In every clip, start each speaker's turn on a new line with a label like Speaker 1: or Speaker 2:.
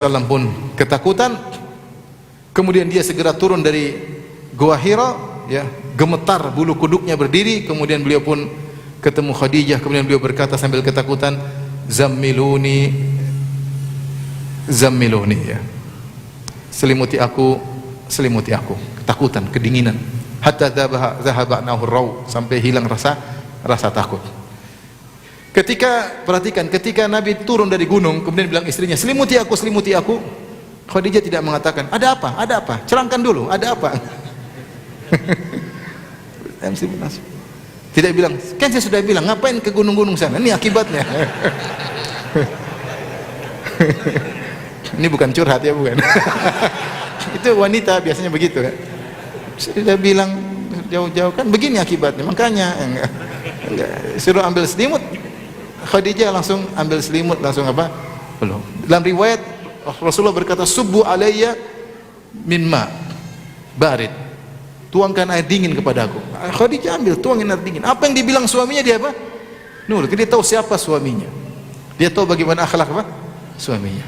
Speaker 1: SAW pun ketakutan, kemudian dia segera turun dari Gua Hira, ya, gemetar bulu kuduknya berdiri, kemudian beliau pun ketemu Khadijah, kemudian beliau berkata sambil ketakutan, zammiluni, zammiluni, ya, selimuti aku, ketakutan, kedinginan, hatta dhahaba anhu raw, sampai hilang rasa takut. Perhatikan, ketika Nabi turun dari gunung, kemudian bilang istrinya, selimuti aku, Khadijah tidak mengatakan, ada apa, celangkan dulu, ada apa. Tidak bilang, kan saya sudah bilang, ngapain ke gunung-gunung sana, ini akibatnya. Ini bukan curhat ya, bukan. Itu wanita biasanya begitu kan. Sudah bilang jauh-jauh kan begini akibatnya, makanya enggak suruh ambil selimut. Khadijah langsung ambil selimut, langsung apa? Belum. Dalam riwayat Rasulullah berkata, subbu alayya min ma barid, tuangkan air dingin kepadaku. Khadijah ambil, tuangin air dingin. Apa yang dibilang suaminya, dia apa? Nurut. Dia tahu siapa suaminya, dia tahu bagaimana akhlak apa suaminya.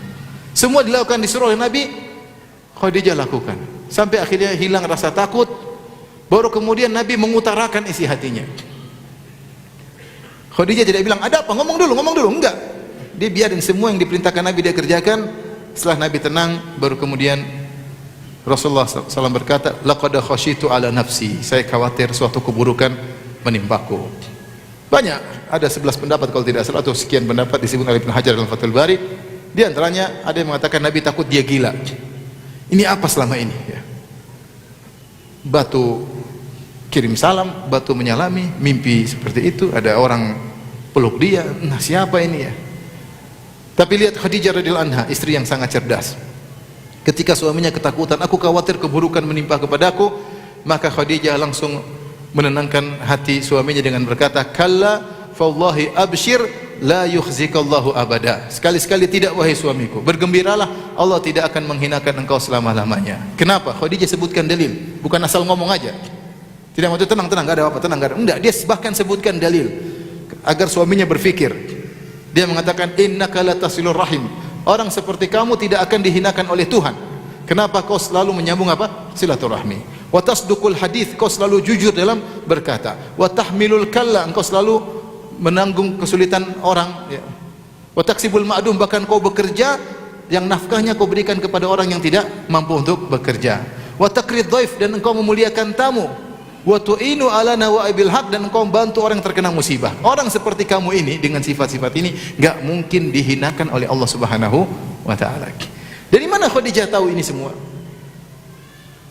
Speaker 1: Semua dilakukan, disuruh oleh Nabi, Khadijah lakukan, sampai akhirnya hilang rasa takut. Baru kemudian Nabi mengutarakan isi hatinya. Khadijah tidak bilang, ada apa, ngomong dulu, enggak. Dia biarin semua yang diperintahkan Nabi dia kerjakan. Setelah Nabi tenang, baru kemudian Rasulullah SAW berkata, laqad khasyitu ala nafsi, saya khawatir suatu keburukan menimpaku. Banyak, ada 11 pendapat kalau tidak salah, atau sekian pendapat disebut oleh Ibnu Hajar dalam Fathul Bari. Di antaranya ada yang mengatakan Nabi takut dia gila. Ini apa selama ini, ya? Batu kirim salam, batu menyalami, mimpi seperti itu, ada orang peluk dia, nah siapa ini, ya? Tapi lihat Khadijah radhiyallahu anha, istri yang sangat cerdas. Ketika suaminya ketakutan, aku khawatir keburukan menimpa kepadaku, maka Khadijah langsung menenangkan hati suaminya dengan berkata, kalla fawallahi abshir la yukhzikallahu abada. Sekali-sekali tidak, wahai suamiku, bergembiralah, Allah tidak akan menghinakan engkau selama-lamanya. Kenapa? Khadijah sebutkan dalil, bukan asal ngomong aja. Tidak mau tenang, enggak ada apa, tenang, enggak ada. Enggak, dia bahkan sebutkan dalil agar suaminya berfikir. Dia mengatakan, innaka latasilur rahim, orang seperti kamu tidak akan dihinakan oleh Tuhan. Kenapa? Kau selalu menyambung apa? Silaturahmi. Wa tasduqul hadits, kau selalu jujur dalam berkata. Wa tahmilul kalla, engkau selalu menanggung kesulitan orang, ya. Wa taksibul ma'dum, bahkan kau bekerja yang nafkahnya kau berikan kepada orang yang tidak mampu untuk bekerja. Wa taqrid dhaif, dan engkau memuliakan tamu. Wa tu'inu ala nawaibil haq, dan engkau membantu orang yang terkena musibah. Orang seperti kamu ini dengan sifat-sifat ini enggak mungkin dihinakan oleh Allah Subhanahu wa taala. Dari mana Khadijah tahu ini semua?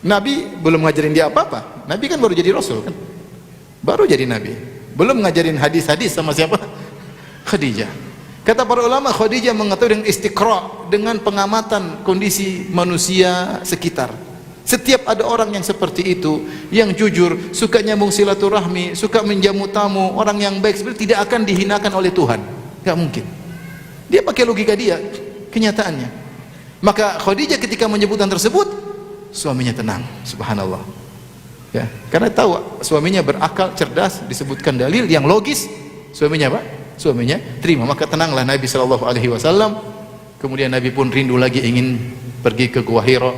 Speaker 1: Nabi belum ngajarin dia apa-apa. Nabi kan baru jadi rasul kan? Baru jadi nabi. Belum ngajarin hadis-hadis sama siapa? Khadijah. Kata para ulama, Khadijah mengetahui dengan istiqra, dengan pengamatan kondisi manusia sekitar. Setiap ada orang yang seperti itu, yang jujur, suka nyambung silaturahmi, suka menjamu tamu, orang yang baik, sebenarnya tidak akan dihinakan oleh Tuhan. Gak mungkin. Dia pakai logika dia, kenyataannya. Maka Khadijah ketika menyebutkan tersebut, suaminya tenang, subhanallah. Ya, karena tahu suaminya berakal, cerdas, disebutkan dalil yang logis, suaminya apa? Suaminya terima. Maka tenanglah Nabi SAW. Kemudian Nabi pun rindu lagi, ingin pergi ke Gua Hira,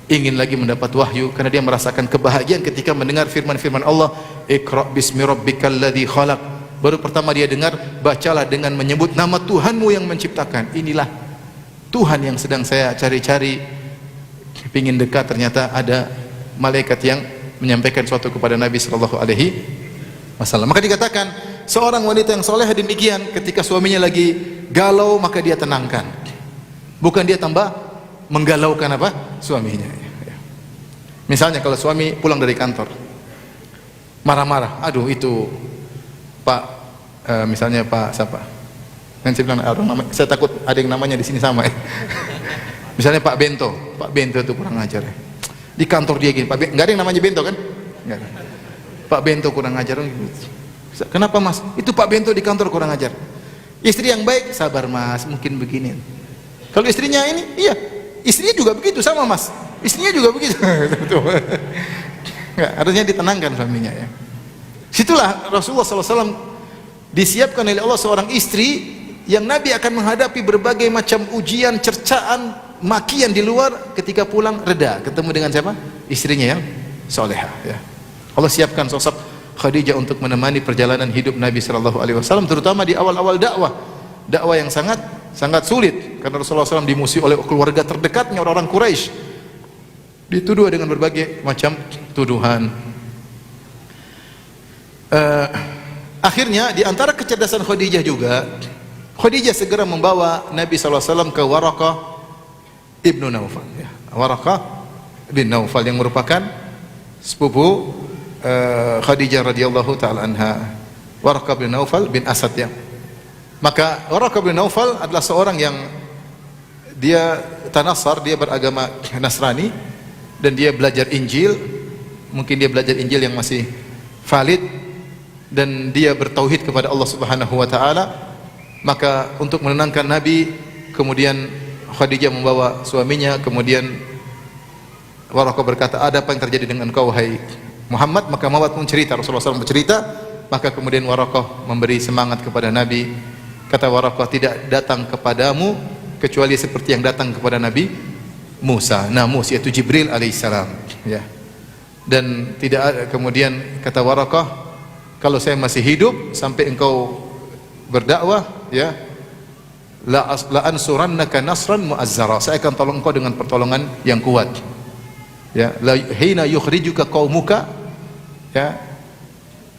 Speaker 1: ingin lagi mendapat wahyu, karena dia merasakan kebahagiaan ketika mendengar firman-firman Allah, Iqra bismi rabbikal ladzi khalaq. Baru pertama dia dengar, bacalah dengan menyebut nama Tuhanmu yang menciptakan. Inilah Tuhan yang sedang saya cari-cari, ingin dekat. Ternyata ada malaikat yang menyampaikan sesuatu kepada Nabi sallallahu alaihi wasallam. Maka dikatakan seorang wanita yang soleh demikian, ketika suaminya lagi galau maka dia tenangkan, bukan dia tambah menggalaukan apa? Suaminya. Misalnya kalau suami pulang dari kantor marah-marah, aduh itu Pak, misalnya Pak siapa? Nanti bilang, saya takut ada yang namanya di sini sama. Misalnya Pak Bento itu kurang ajar. Di kantor dia gini, nggak ada yang namanya Bento kan? Nggak ada. Pak Bento kurang ajar. Kenapa Mas? Itu Pak Bento di kantor kurang ajar. Istri yang baik, sabar Mas, mungkin begini. Kalau istrinya ini, iya, istrinya juga begitu sama Mas. Istrinya juga begitu. Nggak, harusnya ditenangkan suaminya, ya. Situlah Rasulullah SAW disiapkan oleh Allah seorang istri yang Nabi akan menghadapi berbagai macam ujian, cercaan, makian di luar, ketika pulang reda, ketemu dengan siapa? Istrinya yang solehah, ya. Allah siapkan sosok Khadijah untuk menemani perjalanan hidup Nabi sallallahu alaihi wasallam, terutama di awal-awal dakwah yang sangat sulit, karena Rasulullah SAW dimusuhi oleh keluarga terdekatnya, orang-orang Quraisy, dituduh dengan berbagai macam tuduhan. Akhirnya di antara kecerdasan Khadijah juga, Khadijah segera membawa Nabi SAW ke Waraqah ibnu Naufal, ya. Waraqah bin Naufal yang merupakan sepupu Khadijah radhiyallahu taala anha. Waraqah bin Naufal bin Asad, ya. Maka Waraqah bin Naufal adalah seorang yang dia tanassar, dia beragama Nasrani, dan dia belajar Injil. Mungkin dia belajar Injil yang masih valid, dan dia bertauhid kepada Allah Subhanahu wa taala. Maka untuk menenangkan Nabi, kemudian Khadijah membawa suaminya. Kemudian Waraqah berkata, ada apa yang terjadi dengan engkau wahai Muhammad? Maka Muhammad pun cerita, Rasulullah SAW bercerita. Maka kemudian Waraqah memberi semangat kepada Nabi. Kata Waraqah, tidak datang kepadamu kecuali seperti yang datang kepada Nabi Musa, Namus, yaitu Jibril alaihissalam, ya. Dan tidak ada, kemudian kata Waraqah, kalau saya masih hidup sampai engkau berdakwah, ya, la ansurannaka nasran muazzara, saya akan tolong engkau dengan pertolongan yang kuat, ya. La hina yukhrijuka qaumuka, ya,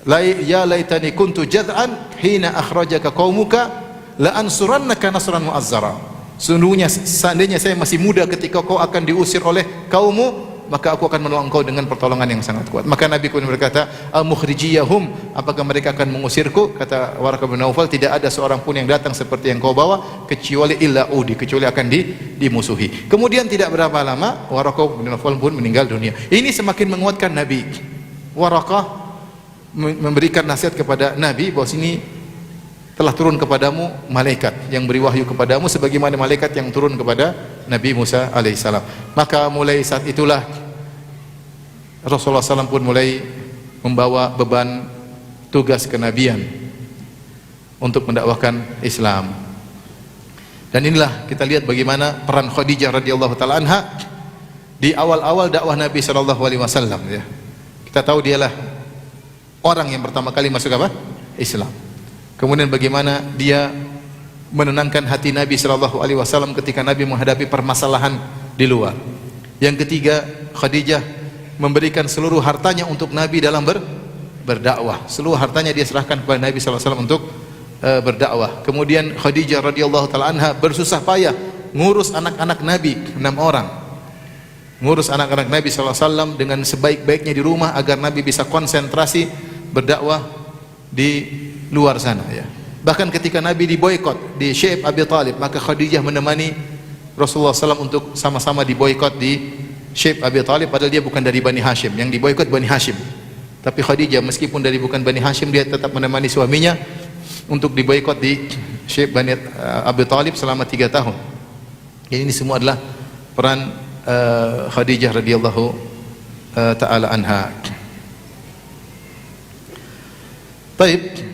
Speaker 1: la ya laitani kuntu jad'an hina akhrajaka qaumuka la ansurannaka nasran muazzara. Sesungguhnya seandainya saya masih muda ketika kau akan diusir oleh kaummu, maka aku akan menolong engkau dengan pertolongan yang sangat kuat. Maka Nabi kemudian berkata, al-mukhrijiyahum, apakah mereka akan mengusirku? Kata Waraqah bin Naufal, tidak ada seorang pun yang datang seperti yang kau bawa, kecuali illa udi, kecuali akan dimusuhi. Kemudian tidak berapa lama Waraqah bin Naufal pun meninggal dunia. Ini semakin menguatkan Nabi. Waraqah memberikan nasihat kepada Nabi bahwa sini telah turun kepadamu malaikat yang beri wahyu kepadamu sebagaimana malaikat yang turun kepada Nabi Musa alaihissalam. Maka mulai saat itulah Rasulullah SAW pun mulai membawa beban tugas kenabian untuk mendakwahkan Islam. Dan inilah kita lihat bagaimana peran Khadijah radhiyallahu taala anha di awal-awal dakwah Nabi sallallahu alaihi wasallam, ya. Kita tahu dialah orang yang pertama kali masuk apa? Islam. Kemudian bagaimana dia menenangkan hati Nabi sallallahu alaihi wasallam ketika Nabi menghadapi permasalahan di luar. Yang ketiga, Khadijah memberikan seluruh hartanya untuk Nabi dalam berdakwah. Seluruh hartanya dia serahkan kepada Nabi sallallahu alaihi wasallam untuk berdakwah. Kemudian Khadijah radhiyallahu taala anha bersusah payah ngurus anak-anak Nabi 6 orang. Ngurus anak-anak Nabi sallallahu alaihi wasallam dengan sebaik-baiknya di rumah agar Nabi bisa konsentrasi berdakwah di luar sana, ya. Bahkan ketika Nabi diboikot di Syekh Abi Talib, maka Khadijah menemani Rasulullah SAW untuk sama-sama diboikot di Syekh Abi Talib, padahal dia bukan dari Bani Hashim, yang diboikot Bani Hashim. Tapi Khadijah meskipun dari bukan Bani Hashim, dia tetap menemani suaminya untuk diboikot di Syekh Bani Abi Talib selama 3 tahun. Jadi ini semua adalah peran Khadijah radhiyallahu taala anha. Baik.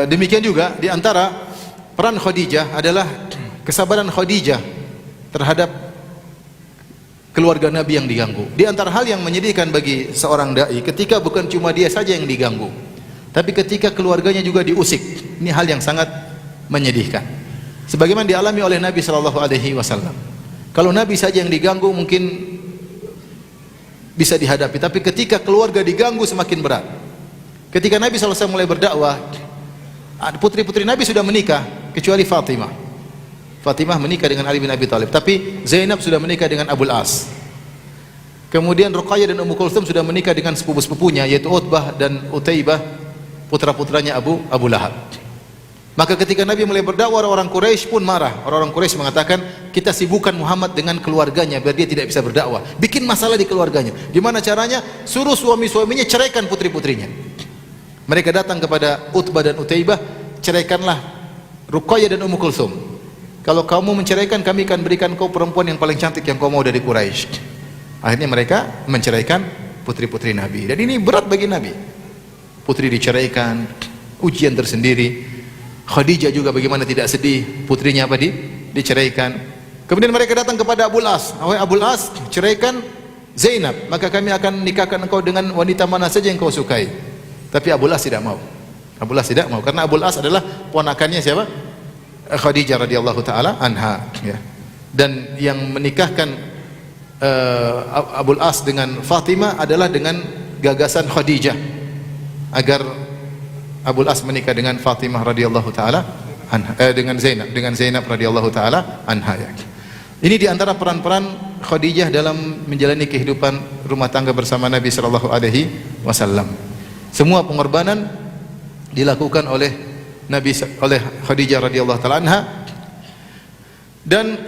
Speaker 1: Demikian juga di antara peran Khadijah adalah kesabaran Khadijah terhadap keluarga Nabi yang diganggu. Di antara hal yang menyedihkan bagi seorang dai, ketika bukan cuma dia saja yang diganggu, tapi ketika keluarganya juga diusik. Ini hal yang sangat menyedihkan. Sebagaimana dialami oleh Nabi sallallahu alaihi wasallam. Kalau Nabi saja yang diganggu mungkin bisa dihadapi, tapi ketika keluarga diganggu semakin berat. Ketika Nabi SAW mulai berdakwah, putri-putri Nabi sudah menikah kecuali Fatimah. Fatimah menikah dengan Ali bin Abi Thalib, tapi Zainab sudah menikah dengan Abul As. Kemudian Ruqayyah dan Ummu Kulthum sudah menikah dengan sepupu-sepupunya, yaitu Utbah dan Utaibah, putra-putranya Abu Lahab. Maka ketika Nabi mulai berdakwah, orang Quraisy pun marah. Orang-orang Quraisy mengatakan, kita sibukkan Muhammad dengan keluarganya biar dia tidak bisa berdakwah. Bikin masalah di keluarganya. Gimana caranya? Suruh suami-suaminya ceraikan putri-putrinya. Mereka datang kepada Utbah dan Utaibah, ceraikanlah Ruqayyah dan Ummu Kulthum. Kalau kamu menceraikan, kami akan berikan kau perempuan yang paling cantik yang kau mau dari Quraisy. Akhirnya mereka menceraikan putri-putri Nabi. Dan ini berat bagi Nabi. Putri diceraikan, ujian tersendiri. Khadijah juga bagaimana tidak sedih, putrinya apa diceraikan. Kemudian mereka datang kepada Abul As. "Wahai Abul As, ceraikan Zainab, maka kami akan nikahkan engkau dengan wanita mana saja yang kau sukai." Tapi Abul As tidak mau. Abul As tidak mau karena Abul As adalah ponakannya siapa? Khadijah radhiyallahu taala anha, ya. Dan yang menikahkan Abul As dengan Fatimah adalah dengan gagasan Khadijah agar Abul As menikah dengan Fatimah radhiyallahu taala anha, dengan Zainab radhiyallahu taala anha, ya. Ini di antara peran-peran Khadijah dalam menjalani kehidupan rumah tangga bersama Nabi sallallahu alaihi wasallam. Semua pengorbanan dilakukan oleh oleh Khadijah radhiyallahu taala anha. Dan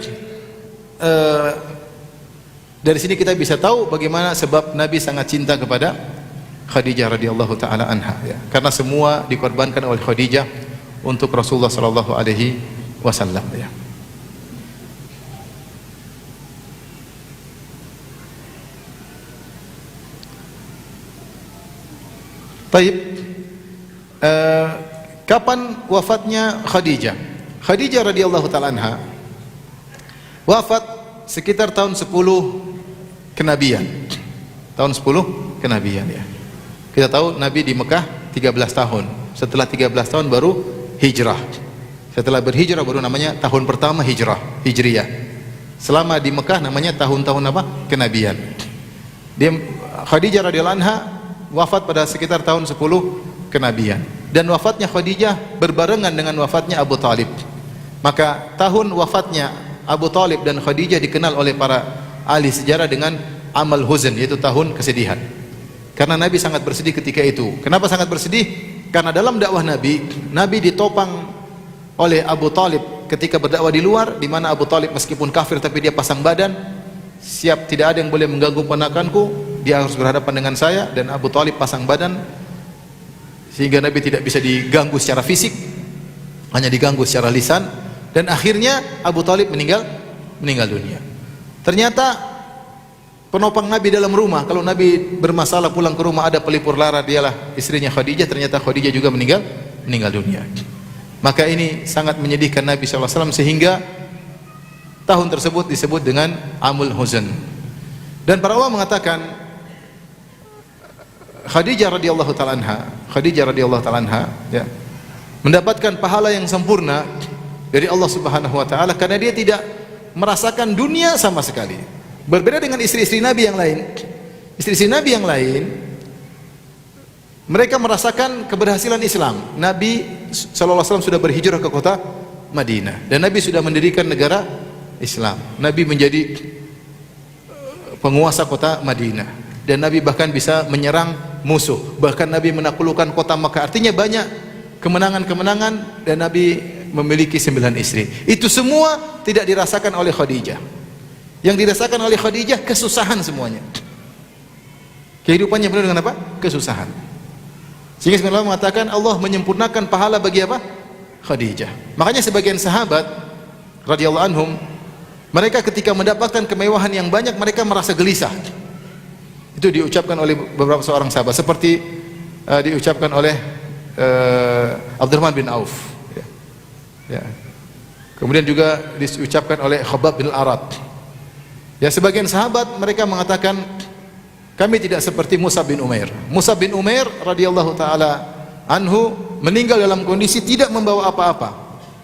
Speaker 1: dari sini kita bisa tahu bagaimana sebab Nabi sangat cinta kepada Khadijah radhiyallahu taala anha, ya. Karena semua dikorbankan oleh Khadijah untuk Rasulullah sallallahu alaihi wasallam, ya. Baik, kapan wafatnya Khadijah? Khadijah radhiyallahu taala anha wafat sekitar tahun 10 kenabian. Tahun 10 kenabian, ya. Kita tahu Nabi di Mekah 13 tahun. Setelah 13 tahun baru hijrah. Setelah berhijrah baru namanya tahun pertama hijriyah. Selama di Mekah namanya tahun-tahun apa? Kenabian. Khadijah radhiyallahu anha wafat pada sekitar tahun 10 kenabian, dan wafatnya Khadijah berbarengan dengan wafatnya Abu Talib. Maka tahun wafatnya Abu Talib dan Khadijah dikenal oleh para ahli sejarah dengan amal huzn, yaitu tahun kesedihan. Karena Nabi sangat bersedih ketika itu. Kenapa sangat bersedih? Karena dalam dakwah Nabi ditopang oleh Abu Talib ketika berdakwah di luar, di mana Abu Talib meskipun kafir tapi dia pasang badan, siap tidak ada yang boleh mengganggu ponakanku, dia harus berhadapan dengan saya. Dan Abu Talib pasang badan sehingga Nabi tidak bisa diganggu secara fisik, hanya diganggu secara lisan. Dan akhirnya Abu Talib meninggal dunia. Ternyata penopang Nabi dalam rumah, kalau Nabi bermasalah pulang ke rumah ada pelipur lara, dialah istrinya Khadijah. Ternyata Khadijah juga meninggal dunia. Maka ini sangat menyedihkan Nabi SAW, sehingga tahun tersebut disebut dengan Amul Huzn. Dan para ulama mengatakan Khadijah radhiyallahu taala anha, ya, mendapatkan pahala yang sempurna dari Allah Subhanahu wa taala karena dia tidak merasakan dunia sama sekali. Berbeda dengan istri-istri Nabi yang lain. Istri-istri Nabi yang lain mereka merasakan keberhasilan Islam. Nabi sallallahu alaihi wasallam sudah berhijrah ke kota Madinah dan Nabi sudah mendirikan negara Islam. Nabi menjadi penguasa kota Madinah dan Nabi bahkan bisa menyerang musuh. Bahkan Nabi menaklukkan kota Makkah. Artinya banyak kemenangan-kemenangan dan Nabi memiliki 9 istri. Itu semua tidak dirasakan oleh Khadijah. Yang dirasakan oleh Khadijah kesusahan semuanya. Kehidupannya penuh dengan apa? Kesusahan. Sehingga sebenarnya mengatakan Allah menyempurnakan pahala bagi apa? Khadijah. Makanya sebagian sahabat radhiyallahu anhum, mereka ketika mendapatkan kemewahan yang banyak mereka merasa gelisah. Itu diucapkan oleh beberapa seorang sahabat, seperti diucapkan oleh Abdurrahman bin Auf, ya. Ya. Kemudian juga diucapkan oleh Khabbab bin Al-Arat. Ya, sebagian sahabat mereka mengatakan kami tidak seperti Mus'ab bin Umair. Mus'ab bin Umair radhiyallahu taala anhu meninggal dalam kondisi tidak membawa apa-apa.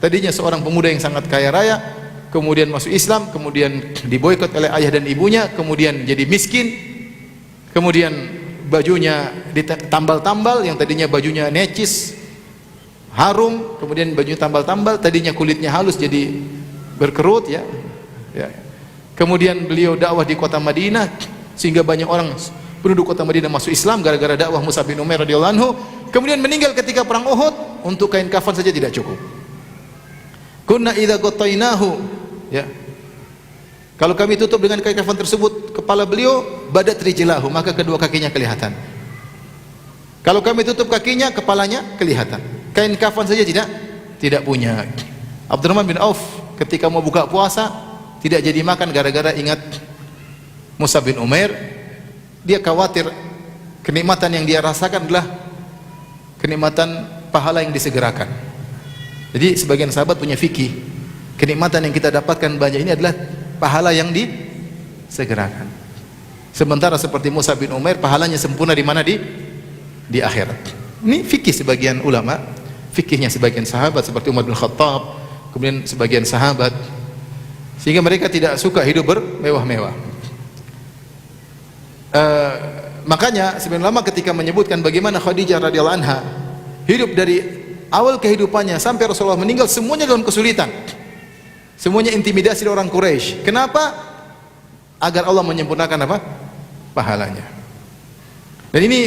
Speaker 1: Tadinya seorang pemuda yang sangat kaya raya, kemudian masuk Islam, kemudian diboikot oleh ayah dan ibunya, kemudian jadi miskin, kemudian bajunya ditambal-tambal, yang tadinya bajunya necis, harum, kemudian bajunya tambal-tambal, tadinya kulitnya halus jadi berkerut, ya. Ya. Kemudian beliau dakwah di kota Madinah sehingga banyak orang penduduk kota Madinah masuk Islam gara-gara dakwah Mus'ab bin Umair radhiyallahu anhu. Kemudian meninggal ketika perang Uhud, untuk kain kafan saja tidak cukup. Kunna idza ghattainahu, ya. Kalau kami tutup dengan kain kafan tersebut kepala beliau, badat rijlahu, maka kedua kakinya kelihatan. Kalau kami tutup kakinya, kepalanya kelihatan. Kain kafan saja tidak punya. Abdurrahman bin Auf ketika mau buka puasa tidak jadi makan gara-gara ingat Mus'ab bin Umair. Dia khawatir kenikmatan yang dia rasakan adalah kenikmatan pahala yang disegerakan. Jadi sebagian sahabat punya fikih, Kenikmatan yang kita dapatkan banyak ini adalah pahala yang disegerakan. Sementara seperti Musa bin Umair, pahalanya sempurna di mana? Di akhirat. Ini fikih sebagian ulama, fikihnya sebagian sahabat seperti Umar bin Khattab, kemudian sebagian sahabat, sehingga mereka tidak suka hidup bermewah-mewah. Makanya sebagian ulama ketika menyebutkan bagaimana Khadijah radhiyallahu anha hidup dari awal kehidupannya sampai Rasulullah meninggal semuanya dalam kesulitan, semuanya intimidasi dari orang Quraisy. Kenapa? Agar Allah menyempurnakan apa? Pahalanya. Dan ini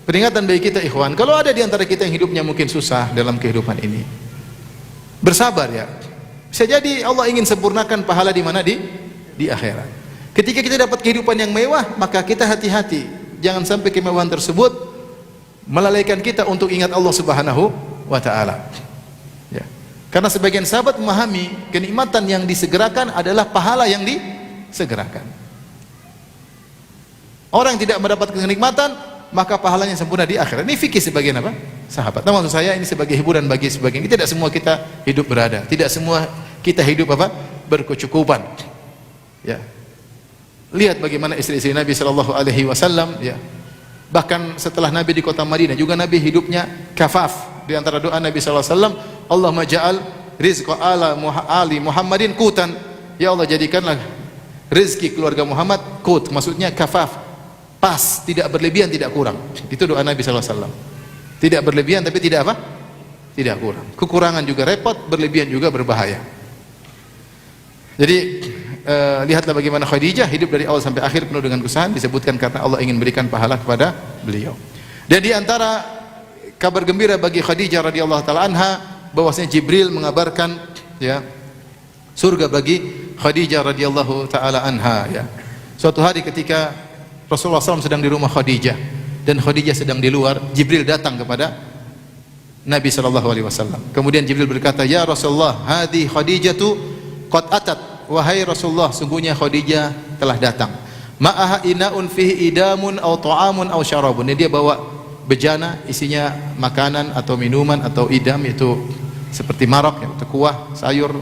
Speaker 1: peringatan bagi kita ikhwan, kalau ada di antara kita yang hidupnya mungkin susah dalam kehidupan ini, bersabar ya. Bisa jadi Allah ingin sempurnakan pahala di mana? Di akhirat. Ketika kita dapat kehidupan yang mewah, maka kita hati-hati, jangan sampai kemewahan tersebut melalaikan kita untuk ingat Allah Subhanahu wa taala. Ya. Karena sebagian sahabat memahami kenikmatan yang disegerakan adalah pahala yang disegerakan. Orang yang tidak mendapatkan kenikmatan, maka pahalanya sempurna di akhirat. Ini fikih sebagian apa? Sahabat. Nah, maksud saya ini sebagai hiburan bagi sebagian. Tidak semua kita hidup berada, tidak semua kita hidup apa? Berkecukupan. Ya. Lihat bagaimana istri-istri Nabi sallallahu alaihi wasallam, ya. Bahkan setelah Nabi di kota Madinah juga Nabi hidupnya kafaf. Di antara doa Nabi sallallahu alaihi wasallam, Allahumma ja'al rizqa ali Muhammadin qutan. Ya Allah, jadikanlah rezeki keluarga Muhammad qut, maksudnya kafaf. Pas, tidak berlebihan, tidak kurang. Itu doa Nabi sallallahu alaihi wasallam. Tidak berlebihan tapi tidak apa? Tidak kurang. Kekurangan juga repot, berlebihan juga berbahaya. Jadi lihatlah bagaimana Khadijah hidup dari awal sampai akhir penuh dengan kesusahan, disebutkan karena Allah ingin berikan pahala kepada beliau. Dan di antara kabar gembira bagi Khadijah radhiyallahu taala anha bahwasanya Jibril mengabarkan ya surga bagi Khadijah radhiyallahu taala anha ya. Suatu hari ketika Rasulullah SAW sedang di rumah Khadijah dan Khadijah sedang di luar, Jibril datang kepada Nabi sallallahu alaihi wasallam. Kemudian Jibril berkata, "Ya Rasulullah, hadhi Khadijatu qad atat." Wahai Rasulullah, sungguhnya Khadijah telah datang. Ma'aha inaun fihi idamun aw ta'amun aw syarabun. Dia bawa bejana isinya makanan atau minuman atau idam, itu seperti marok atau kuah, sayur.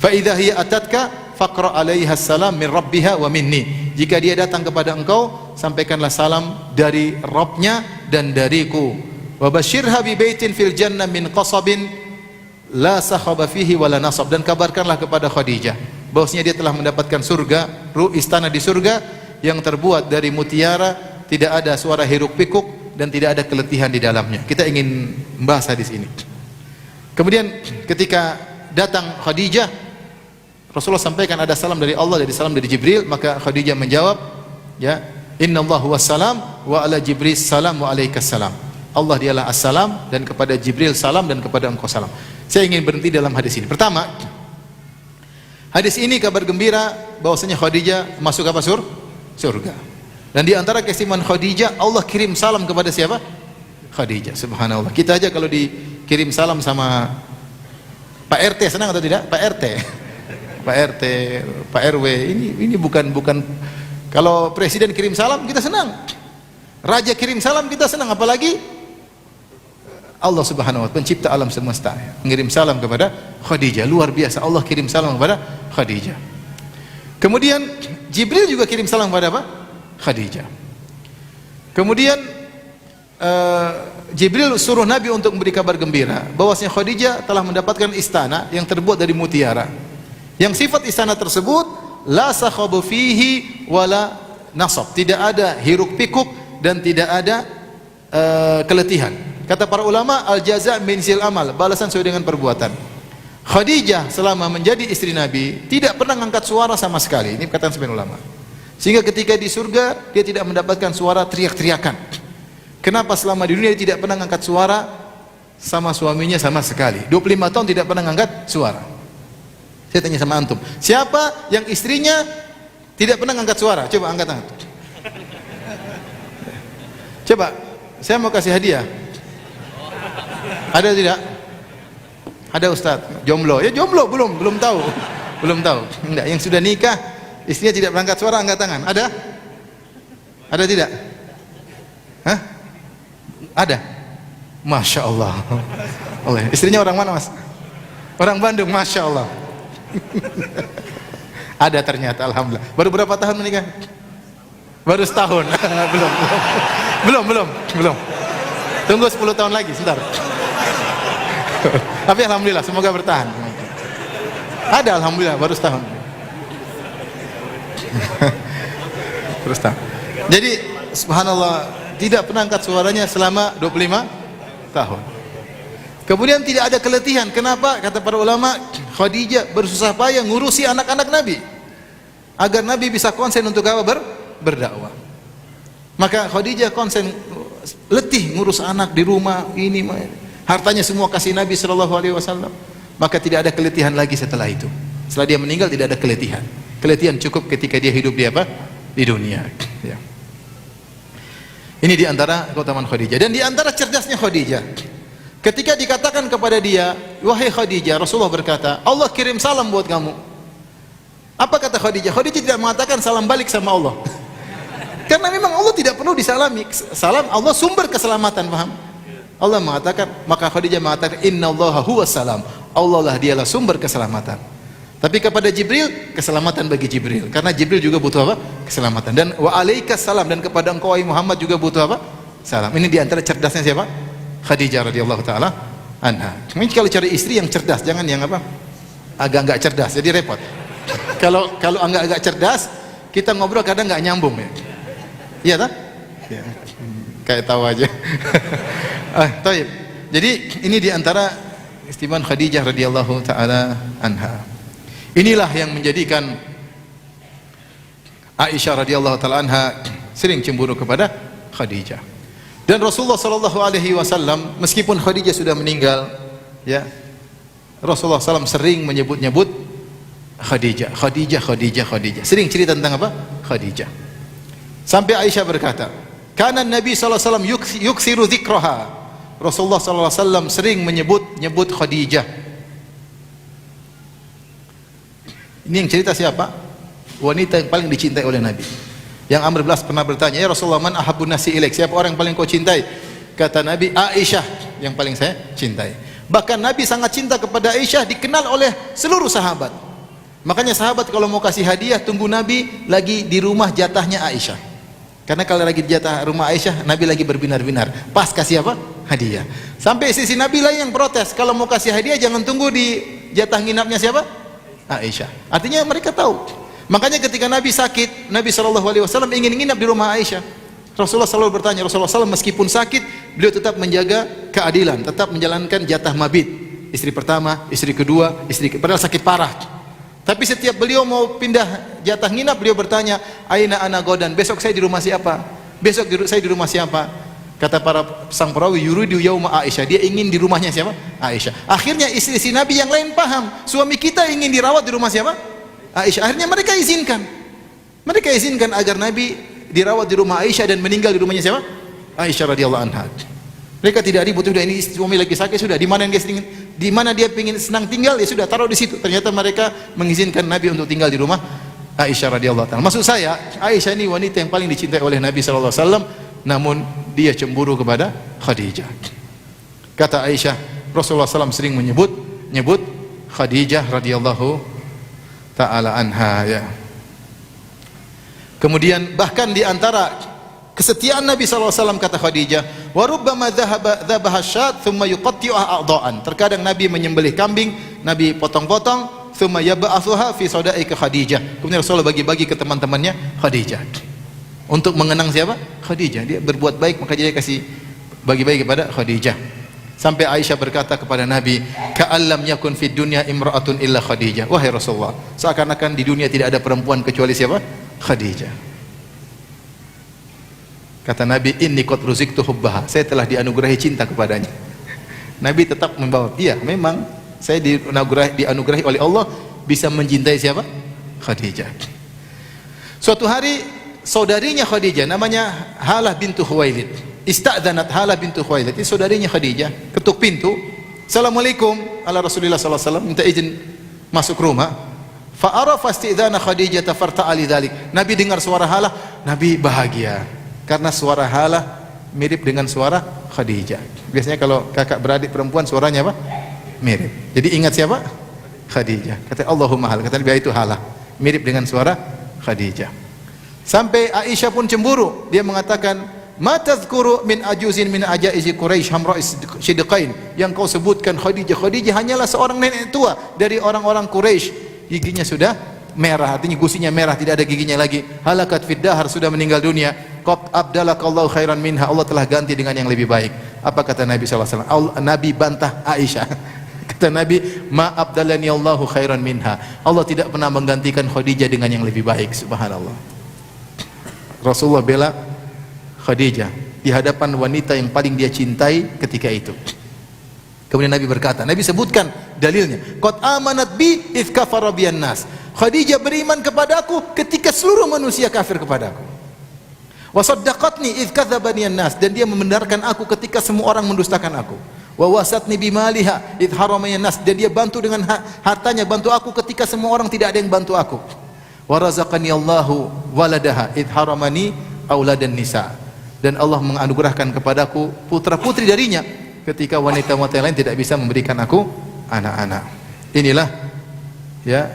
Speaker 1: Fa idza hiya atatka faqra 'alaiha salam min rabbiha wa minni. Jika dia datang kepada engkau, sampaikanlah salam dari Rabbnya dan dariku. Wa basyirha bi baitin fil jannah min qasabin la sakhaba fihi wala nasab. Dan kabarkanlah kepada Khadijah bahwasanya dia telah mendapatkan surga, istana di surga yang terbuat dari mutiara, tidak ada suara hiruk pikuk dan tidak ada keletihan di dalamnya. Kita ingin membahas hadis ini. Kemudian ketika datang Khadijah, Rasulullah sampaikan ada salam dari Allah, dari salam dari Jibril, maka Khadijah menjawab, ya, Innallahu wassalam wa ala Jibril salam wa alaikas salam. Allah dialah assalam dan kepada Jibril salam dan kepada engkau salam. Saya ingin berhenti dalam hadis ini. Pertama, hadis ini kabar gembira bahwasanya Khadijah masuk apa? Surga. Dan di antara keistimewaan Khadijah, Allah kirim salam kepada siapa? Khadijah. Subhanallah. Kita aja kalau dikirim salam sama Pak RT senang atau tidak? Pak RT, Pak RT, Pak RW. Ini bukan kalau presiden kirim salam kita senang. Raja kirim salam kita senang, apalagi Allah Subhanahu wa taala pencipta alam semesta mengirim salam kepada Khadijah. Luar biasa, Allah kirim salam kepada Khadijah. Kemudian Jibril juga kirim salam kepada apa? Khadijah. Kemudian Jibril suruh Nabi untuk memberi kabar gembira bahwasanya Khadijah telah mendapatkan istana yang terbuat dari mutiara. Yang sifat istana tersebut la sakhabu fihi wala nasab. Tidak ada hiruk pikuk dan tidak ada keletihan. Kata para ulama, al-jaza' min jinsil amal, balasan sesuai dengan perbuatan. Khadijah selama menjadi istri Nabi tidak pernah mengangkat suara sama sekali. Ini perkataan sebagian ulama. Sehingga ketika di surga dia tidak mendapatkan suara teriak-teriakan. Kenapa selama di dunia dia tidak pernah mengangkat suara sama suaminya sama sekali? 25 tahun tidak pernah mengangkat suara. Saya tanya sama antum, siapa yang istrinya tidak pernah mengangkat suara? Coba angkat tangan. Coba, saya mau kasih hadiah. Ada tidak? Ada Ustaz, jomblo. Ya jomblo, belum tahu. Belum tahu. Enggak, yang sudah nikah, istrinya tidak berangkat suara, angkat tangan. Ada? Ada tidak? Hah? Ada? Masya Allah. Oleh istrinya orang mana, Mas? Orang Bandung, Masya Allah. Ada ternyata, alhamdulillah. Baru berapa tahun menikah? Baru setahun. Belum. Tunggu 10 tahun lagi, sebentar. Tapi alhamdulillah, semoga bertahan. Ada, alhamdulillah, baru setahun. Terus tahun. Jadi, subhanallah, tidak pernah angkat suaranya selama 25 tahun. Kemudian tidak ada keletihan. Kenapa? Kata para ulama, Khadijah bersusah payah ngurusi anak-anak Nabi agar Nabi bisa konsen untuk apa? Berdakwah. Maka Khadijah konsen, letih ngurus anak di rumah, ini hartanya semua kasih Nabi sallallahu alaihi wasallam. Maka tidak ada keletihan lagi setelah itu. Setelah dia meninggal tidak ada keletihan. Keletihan cukup ketika dia hidup di apa? Di dunia. Ya. Ini di antara keutamaan Khadijah dan di antara cerdasnya Khadijah. Ketika dikatakan kepada dia, wahai Khadijah, Rasulullah berkata, Allah kirim salam buat kamu. Apa kata Khadijah? Khadijah tidak mengatakan salam balik sama Allah. Karena memang Allah tidak perlu disalami. Salam Allah sumber keselamatan, paham? Allah mengatakan, maka Khadijah mengatakan, innallaha huwas salam. Allah lah dialah sumber keselamatan. Tapi kepada Jibril, keselamatan bagi Jibril. Karena Jibril juga butuh apa? Keselamatan. Dan wa alaikas salam, dan kepada engkau wahai Muhammad juga butuh apa? Salam. Ini di antara cerdasnya siapa? Khadijah radhiyallahu taala anha. Ini kalau cari istri yang cerdas, jangan yang apa? Agak enggak cerdas, jadi repot. Kalau agak cerdas, kita ngobrol kadang enggak nyambung ya. Iya tak? Ya. Kayak tahu aja. Taib. Jadi ini di antara istimewa Khadijah radhiyallahu taala anha. Inilah yang menjadikan Aisyah radhiyallahu taala anha sering cemburu kepada Khadijah. Dan Rasulullah sallallahu alaihi wasallam meskipun Khadijah sudah meninggal, ya, Rasulullah SAW sering menyebut-nyebut Khadijah. Sering cerita tentang apa? Khadijah. Sampai Aisyah berkata, "Kana Nabi sallallahu alaihi wasallam yuksiru dzikraha." Rasulullah sallallahu alaihi wasallam sering menyebut Khadijah. Ini yang cerita siapa? Wanita yang paling dicintai oleh Nabi. Yang Amr bin As pernah bertanya, ya Rasulullah, man ahabbun nasi ilaik? Siapa orang yang paling kau cintai? Kata Nabi, Aisyah yang paling saya cintai. Bahkan Nabi sangat cinta kepada Aisyah, dikenal oleh seluruh sahabat. Makanya sahabat kalau mau kasih hadiah, tunggu Nabi lagi di rumah jatahnya Aisyah. Karena kalau lagi di jatah rumah Aisyah, Nabi lagi berbinar-binar. Pas kasih apa? Hadiah. Sampai sisi Nabi lain yang protes, kalau mau kasih hadiah jangan tunggu di jatah nginapnya siapa? Aisyah. Artinya mereka tahu. Makanya ketika Nabi sakit, Nabi SAW ingin nginap di rumah Aisyah. Rasulullah selalu bertanya, Rasulullah SAW meskipun sakit, beliau tetap menjaga keadilan, tetap menjalankan jatah mabit. Istri pertama, istri kedua, padahal sakit parah. Tapi setiap beliau mau pindah jatah nginap, beliau bertanya, Aina ana godan, besok saya di rumah siapa? Besok saya di rumah siapa? Kata para sang perawi, yuridu yauma Aisyah, dia ingin di rumahnya siapa? Aisyah. Akhirnya istri Nabi yang lain paham, suami kita ingin dirawat di rumah siapa? Aisyah. Akhirnya mereka izinkan agar Nabi dirawat di rumah Aisyah dan meninggal di rumahnya siapa? Aisyah radhiyallahu anha. Mereka tidak ribut, sudah ini suami lagi sakit, sudah di mana dia ingin senang tinggal, ya sudah taruh di situ. Ternyata mereka mengizinkan Nabi untuk tinggal di rumah Aisyah radhiyallahu anha. Maksud saya, Aisyah ini wanita yang paling dicintai oleh Nabi sallallahu alaihi wasallam, namun dia cemburu kepada Khadijah. Kata Aisyah, Rasulullah SAW sering menyebut Khadijah radhiyallahu ta'ala anha, ya. Kemudian bahkan di antara kesetiaan Nabi SAW kata Khadijah, wa rubbama dhabaha syat thumma yuqatti'uha a'dha'an. Terkadang Nabi menyembelih kambing, Nabi potong-potong, thumma yab'athuha fi sadaika Khadijah. Kemudian Rasulullah bagi-bagi ke teman-temannya Khadijah. Untuk mengenang siapa? Khadijah. Dia berbuat baik maka dia kasih bagi-bagi kepada Khadijah. Sampai Aisyah berkata kepada Nabi, ka'allam yakun fid dunya imra'atun illa Khadijah. Wahai Rasulullah, seakan-akan di dunia tidak ada perempuan kecuali siapa? Khadijah. Kata Nabi, inni qad ruziktu hubbaha, saya telah dianugerahi cinta kepadanya. Nabi tetap membawa, iya memang saya dianugerahi oleh Allah bisa mencintai siapa? Khadijah. Suatu hari saudarinya Khadijah namanya Halah bintu Khuwailid, istadzanat Halah bintu Khuwailid, ini saudarinya Khadijah, ketuk pintu, assalamualaikum ala Rasulillah sallallahu alaihi wasallam, minta izin masuk rumah. Fa arafa istidzana Khadijah farta'ali dzalik. Nabi dengar suara Halah, Nabi bahagia karena suara Halah mirip dengan suara Khadijah. Biasanya kalau kakak beradik perempuan suaranya apa? Mirip. Jadi ingat siapa? Khadijah. Kata Allahumma hal. Kata Nabi, itu halah. Mirip dengan suara Khadijah. Sampai Aisyah pun cemburu. Dia mengatakan, "Ma tadhkuru min ajuzin min ajaizi Quraisy hamra'is sidqain." Yang kau sebutkan Khadijah, Khadijah hanyalah seorang nenek tua dari orang-orang Quraisy. Giginya sudah merah, artinya gusinya merah, tidak ada giginya lagi. Halakat fid dahar, sudah meninggal dunia. Qad abdalakallahu khairan minha, Allah telah ganti dengan yang lebih baik. Apa kata Nabi sallallahu alaihi wasallam? Nabi bantah Aisyah. Kata Nabi, "Ma abdalani Allahu khairan minha." Allah tidak pernah menggantikan Khadijah dengan yang lebih baik. Subhanallah. Rasulullah bela Khadijah di hadapan wanita yang paling dia cintai ketika itu. Kemudian Nabi berkata, Nabi sebutkan dalilnya, "Qad amanat bi idz kafara biyan nas." Khadijah beriman kepadaku ketika seluruh manusia kafir kepadaku. Wa saddaqatni idz kadzabani an-nas, dan dia membenarkan aku ketika semua orang mendustakan aku. Wa wasatni bimaliha idz haramani an-nas, dan dia bantu dengan hartanya, bantu aku ketika semua orang tidak ada yang bantu aku. Wa razaqani Allahu waladaha idh haramani auladan nisa, dan Allah menganugerahkan kepadaku putra-putri darinya ketika wanita-wanita lain tidak bisa memberikan aku anak-anak. Inilah ya.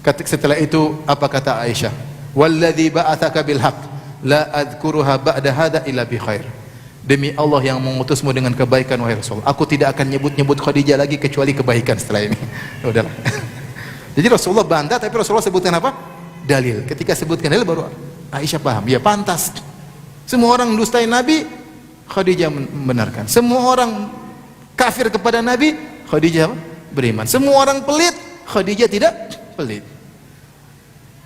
Speaker 1: Setelah itu apa kata Aisyah? Walladzi ba'atsaka bil haqq la adzkuruha ba'da hadza illa bi khair. Demi Allah yang mengutusmu dengan kebaikan wahai Rasul, aku tidak akan nyebut-nyebut Khadijah lagi kecuali kebaikan setelah ini. Udahlah. Jadi Rasulullah bantah, tapi Rasulullah sebutkan apa? Dalil. Ketika sebutkan dalil baru Aisyah paham. Ya pantas. Semua orang mendustai Nabi, Khadijah membenarkan. Semua orang kafir kepada Nabi, Khadijah beriman. Semua orang pelit, Khadijah tidak pelit.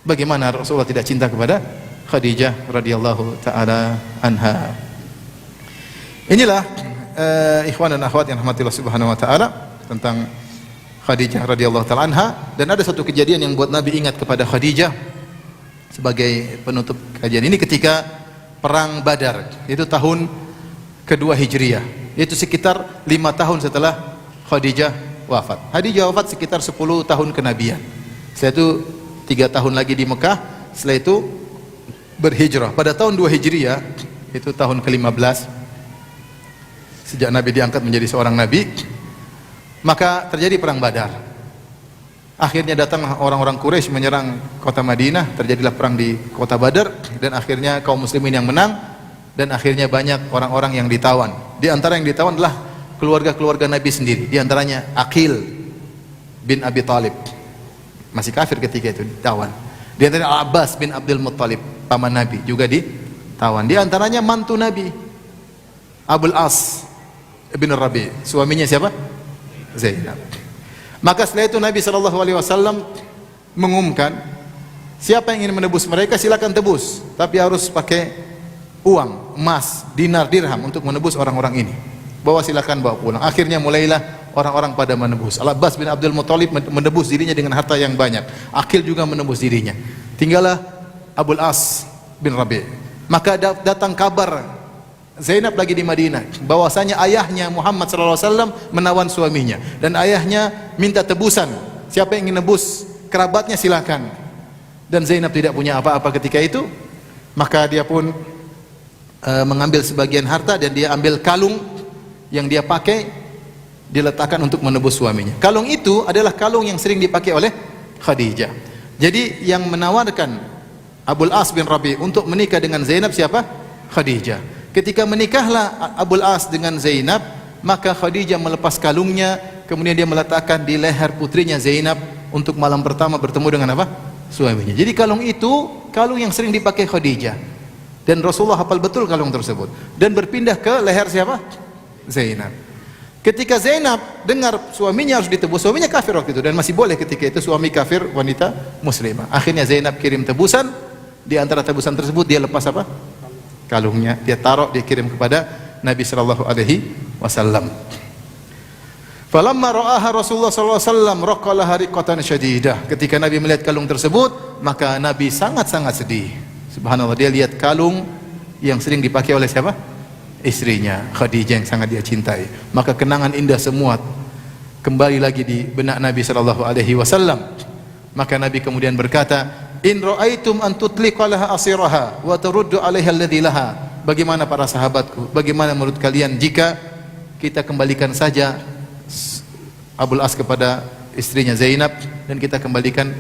Speaker 1: Bagaimana Rasulullah tidak cinta kepada Khadijah radhiyallahu taala anha? Inilah ikhwan dan akhwat yang rahmatillah subhanahu wa taala tentang Khadijah radhiyallahu taala anha. Dan ada satu kejadian yang buat Nabi ingat kepada Khadijah sebagai penutup kajian ini ketika perang Badar, itu tahun kedua Hijriah, yaitu sekitar 5 tahun setelah Khadijah wafat. Khadijah wafat sekitar 10 tahun kenabian. Setelah itu 3 tahun lagi di Mekah, setelah itu berhijrah. Pada tahun 2 Hijriah, itu tahun ke-15 sejak Nabi diangkat menjadi seorang nabi, maka terjadi perang Badar. Akhirnya datang orang-orang Quraisy menyerang kota Madinah, terjadilah perang di kota Badar, dan akhirnya kaum muslimin yang menang, dan akhirnya banyak orang-orang yang ditawan. Di antara yang ditawan adalah keluarga-keluarga Nabi sendiri. Di antaranya Aqil bin Abi Thalib, masih kafir ketika itu, ditawan. Di antaranya Abbas bin Abdul Muttalib, paman Nabi, juga ditawan. Di antaranya mantu Nabi, Abul As bin Rabi, suaminya siapa? Zainab. Maka setelah itu Nabi SAW mengumumkan, siapa yang ingin menebus mereka silakan tebus, tapi harus pakai uang, emas, dinar, dirham untuk menebus orang-orang ini. Silakan bawa pulang. Akhirnya mulailah orang-orang pada menebus. Al-Abbas bin Abdul Muttalib menebus dirinya dengan harta yang banyak. Aqil juga menebus dirinya. Tinggallah Abul As bin Rabi. Maka datang kabar Zainab lagi di Madinah, bahwasanya ayahnya Muhammad SAW menawan suaminya, dan ayahnya minta tebusan. Siapa yang ingin nebus kerabatnya silakan. Dan Zainab tidak punya apa-apa ketika itu, maka dia pun mengambil sebagian harta, dan dia ambil kalung yang dia pakai, diletakkan untuk menebus suaminya. Kalung itu adalah kalung yang sering dipakai oleh Khadijah. Jadi yang menawarkan Abul As bin Rabi untuk menikah dengan Zainab siapa? Khadijah. Ketika menikahlah Abul As dengan Zainab, maka Khadijah melepas kalungnya, kemudian dia meletakkan di leher putrinya Zainab untuk malam pertama bertemu dengan apa? Suaminya. Jadi kalung itu kalung yang sering dipakai Khadijah, dan Rasulullah hafal betul kalung tersebut, dan berpindah ke leher siapa? Zainab. Ketika Zainab dengar suaminya harus ditebus, suaminya kafir waktu itu, dan masih boleh ketika itu suami kafir wanita muslimah. Akhirnya Zainab kirim tebusan. Di antara tebusan tersebut dia lepas apa? Kalungnya, dia taruh, dia kirim kepada Nabi sallallahu alaihi wasallam. Falamma ra'aha Rasulullah sallallahu alaihi wasallam raqalaha riqatan syadidah. Ketika Nabi melihat kalung tersebut, maka Nabi sangat-sangat sedih. Subhanallah, dia lihat kalung yang sering dipakai oleh siapa? Istrinya Khadijah yang sangat dia cintai. Maka kenangan indah semua kembali lagi di benak Nabi sallallahu alaihi wasallam. Maka Nabi kemudian berkata, in ra'aitum an tutliqa laha asiraha wa taruddu 'alaiha alladhi laha. Bagaimana para sahabatku, bagaimana menurut kalian jika kita kembalikan saja Abul As kepada istrinya Zainab, dan kita kembalikan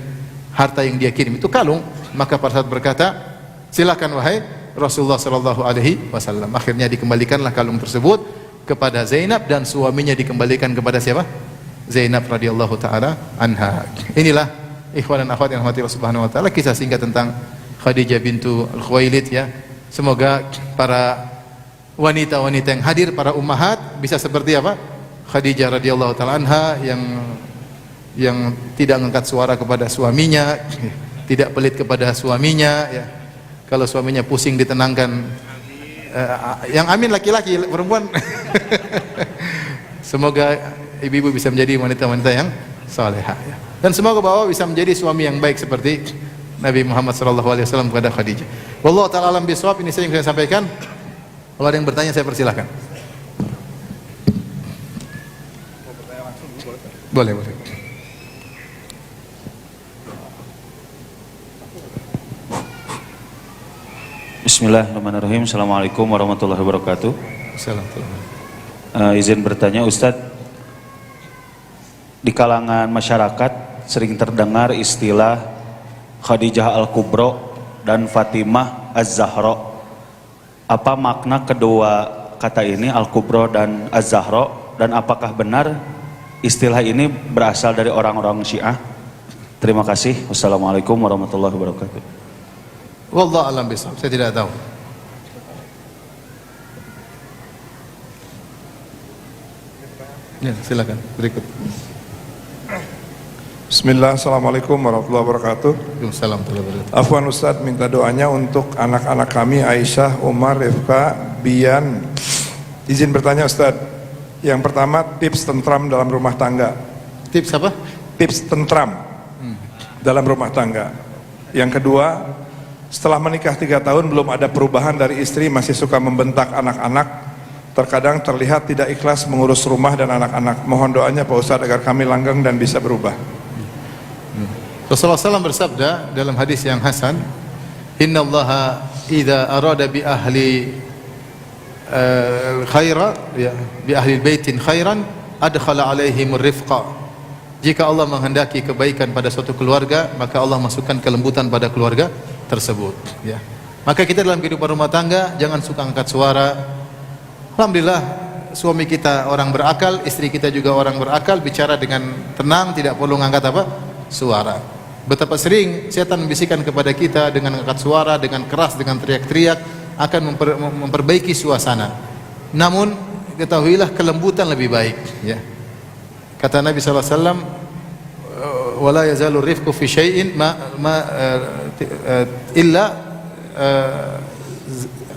Speaker 1: harta yang dia kirim. Itu kalung. Maka pada saat berkata, silakan wahai Rasulullah sallallahu alaihi wasallam. Akhirnya dikembalikanlah kalung tersebut kepada Zainab, dan suaminya dikembalikan kepada siapa? Zainab radhiyallahu taala anha. Inilah ikhwan dan akhwat yang dirahmati Allah Subhanahu wa taala, kisah singkat tentang Khadijah bintu Al-Khuwailid ya. Semoga para wanita-wanita yang hadir, para ummahat, bisa seperti apa? Khadijah radhiyallahu taala anha yang tidak mengangkat suara kepada suaminya, tidak pelit kepada suaminya ya. Kalau suaminya pusing ditenangkan. Yang amin laki-laki, perempuan. Semoga ibu-ibu bisa menjadi wanita-wanita yang salehah ya. Dan semoga bapak bisa menjadi suami yang baik seperti Nabi Muhammad sallallahu alaihi wasallam kepada Khadijah. Wallahu taala alam bisawab. Ini saja yang saya sampaikan. Kalau ada yang bertanya saya persilahkan. Boleh.
Speaker 2: Bismillahirrahmanirrahim. Assalamualaikum warahmatullahi wabarakatuh. Izin bertanya Ustadz, di kalangan masyarakat sering terdengar istilah Khadijah Al-Kubro dan Fatimah Az-Zahra. Apa makna kedua kata ini, Al-Kubro dan Az-Zahra, dan apakah benar istilah ini berasal dari orang-orang Syiah? Terima kasih. Wassalamualaikum warahmatullahi wabarakatuh.
Speaker 1: Wallahu a'lam bishawab. Saya tidak tahu. Ya, silakan berikut.
Speaker 3: Bismillah, Assalamualaikum warahmatullahi wabarakatuh.
Speaker 1: Waalaikumsalam warahmatullahi wabarakatuh.
Speaker 3: Afwan Ustadz, minta doanya untuk anak-anak kami, Aisyah, Umar, Rifka, Bian. Izin bertanya Ustadz, yang pertama tips tentram dalam rumah tangga.
Speaker 1: Tips apa?
Speaker 3: Tips tentram dalam rumah tangga. Yang kedua, setelah menikah 3 tahun belum ada perubahan dari istri, masih suka membentak anak-anak. Terkadang terlihat tidak ikhlas mengurus rumah dan anak-anak. Mohon doanya Pak Ustadz agar kami langgeng dan bisa berubah.
Speaker 1: Rasulullah SAW bersabda dalam hadis yang hasan, Inna Allaha idha arada bi ahli khaira, ya, bi ahli baitin khairan, adkhala alaihimur rifqa. Jika Allah menghendaki kebaikan pada suatu keluarga, maka Allah masukkan kelembutan pada keluarga tersebut ya. Maka kita dalam kehidupan rumah tangga jangan suka angkat suara. Alhamdulillah suami kita orang berakal, istri kita juga orang berakal, bicara dengan tenang, tidak perlu ngangkat apa? Suara. Betapa sering setan membisikkan kepada kita dengan angkat suara, dengan keras, dengan teriak-teriak, akan memperbaiki suasana. Namun ketahuilah kelembutan lebih baik ya. Kata Nabi sallallahu alaihi wasallam, wala yazalu rifqu fi syai'in illa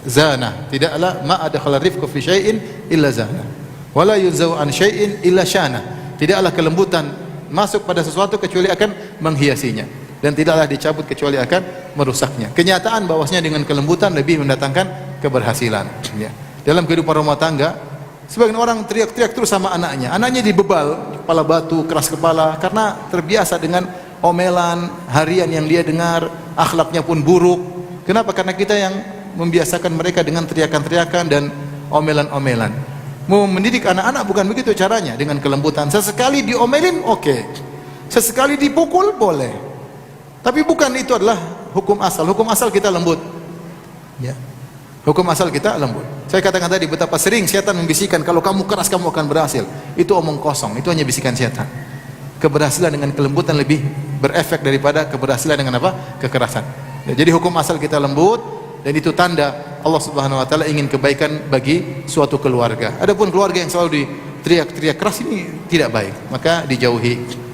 Speaker 1: zana. Tidaklah ma adkhala rifqu fi syai'in illa zana. Wala yunzau an syai'in illa syana. Tidaklah kelembutan masuk pada sesuatu kecuali akan menghiasinya, dan tidaklah dicabut kecuali akan merusaknya. Kenyataan bahwasanya dengan kelembutan lebih mendatangkan keberhasilan ya. Dalam kehidupan rumah tangga, sebagian orang teriak-teriak terus sama anaknya. Anaknya dibebal, kepala batu, keras kepala, karena terbiasa dengan omelan harian yang dia dengar, akhlaknya pun buruk. Kenapa? Karena kita yang membiasakan mereka dengan teriakan-teriakan dan omelan-omelan. Mau mendidik anak-anak bukan begitu caranya, dengan kelembutan. Sesekali diomelin oke, sesekali dipukul boleh, tapi bukan itu adalah hukum asal. Hukum asal kita lembut ya. Hukum asal kita lembut. Saya katakan tadi betapa sering setan membisikkan, kalau kamu keras kamu akan berhasil. Itu omong kosong, itu hanya bisikan setan. Keberhasilan dengan kelembutan lebih berefek daripada keberhasilan dengan apa? Kekerasan ya. Jadi hukum asal kita lembut, dan itu tanda Allah Subhanahu wa taala ingin kebaikan bagi suatu keluarga. Adapun keluarga yang selalu diteriak-teriak keras, ini tidak baik, maka dijauhi.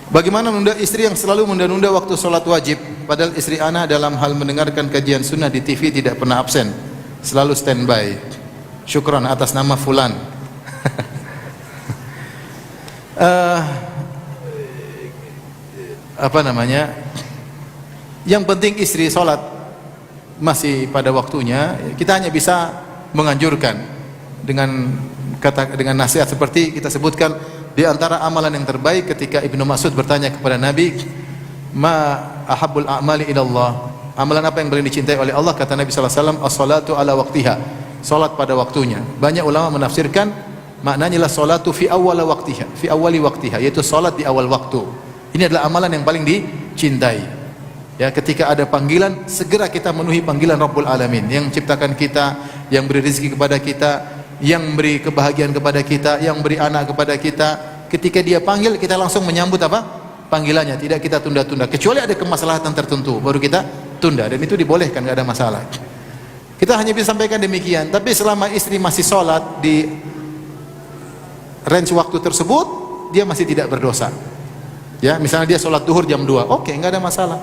Speaker 1: Bagaimana menunda istri yang selalu menunda-nunda waktu sholat wajib, padahal istri ana dalam hal mendengarkan kajian sunnah di TV tidak pernah absen, selalu standby. Syukran atas nama fulan. Apa namanya? Yang penting istri sholat masih pada waktunya. Kita hanya bisa menganjurkan dengan nasihat seperti kita sebutkan. Di antara amalan yang terbaik ketika Ibnu Mas'ud bertanya kepada Nabi, ma ahabbul a'mali ila Allah, Amalan apa yang paling dicintai oleh Allah? Kata Nabi sallallahu alaihi wasallam, as-salatu ala waqtiha. Salat pada waktunya. Banyak ulama menafsirkan maknanya adalah salatu fi awwal waqtiha, fi awwali waqtiha, yaitu salat di awal waktu. Ini adalah amalan yang paling dicintai. Ya, ketika ada panggilan, segera kita memenuhi panggilan Rabbul Alamin yang menciptakan kita, yang beri rezeki kepada kita, yang beri kebahagiaan kepada kita, yang beri anak kepada kita. Ketika dia panggil, kita langsung menyambut apa? Panggilannya, tidak kita tunda-tunda. Kecuali ada kemaslahatan tertentu, baru kita tunda, dan itu dibolehkan, tidak ada masalah. Kita hanya bisa sampaikan demikian. Tapi selama istri masih sholat di range waktu tersebut, dia masih tidak berdosa. Ya, misalnya dia sholat duhur jam 2, oke, nggak ada masalah.